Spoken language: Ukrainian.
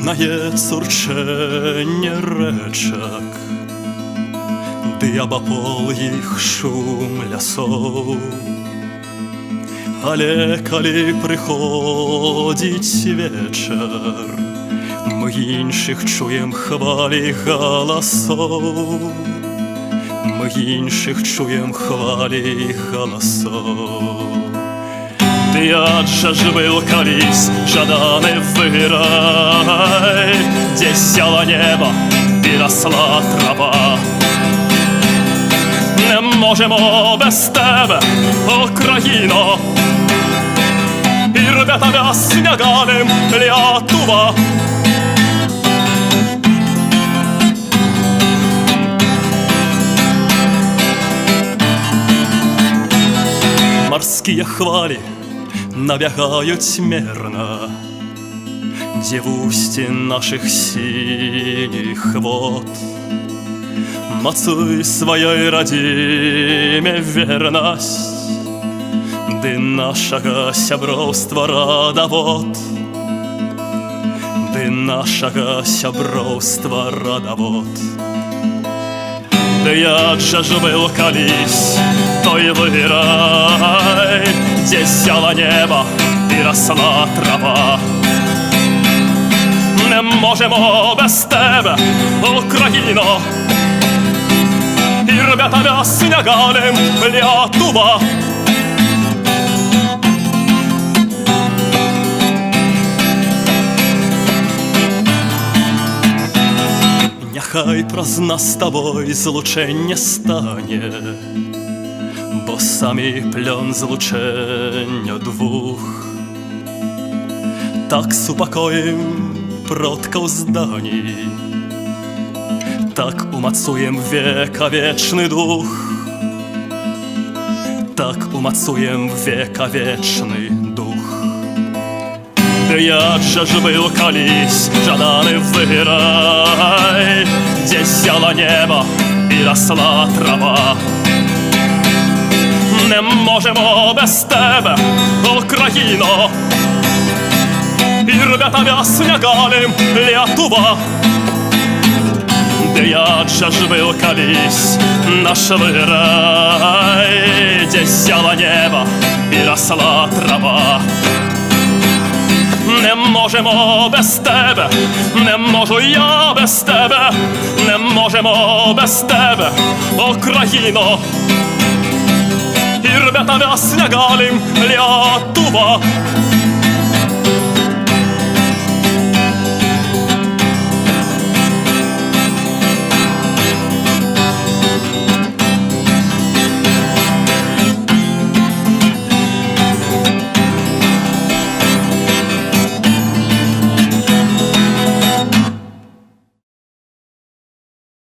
Лунає цурчення речок, д'ябапол їх шум лясов. Але коли приходить вечір, ми інших чуєм хвалі голосов. Ми інших чуєм хвалі голосов. Ты адже ж был колись жаданый вырай, где сяло небо и росла трава. Не можемо без тебе, Україно, і рве тебе снеганим лятува. Морские хвали набегают мерно, где в устье наших синих вод. Мацуй своей родиме верность, ды нашего сябровства родовод, ды нашего сябровства родовод. Да я же был колись той вырай, где сяло небо и росла трава. Не можемо без тебе, Україно, і рве тебе снеганим лятува. Нехай проз нас з тобою злучення стане, бо самі пльон злучення двух. Так супокоїм продков зданий, так умацуем века вечный дух, так умацуем века вечный дух. Да я же ж был колись жаданый вырай, где сяло небо и росла трава. Не можемо без тебе, Україно, і рве тебе снеганим лятува. Да я же ж был колись наш вырай, где сяло небо и росла трава. Не можемо без тебе, не можу я без тебе, не можемо без тебе, Україно, і рве тебе снеганим лятува.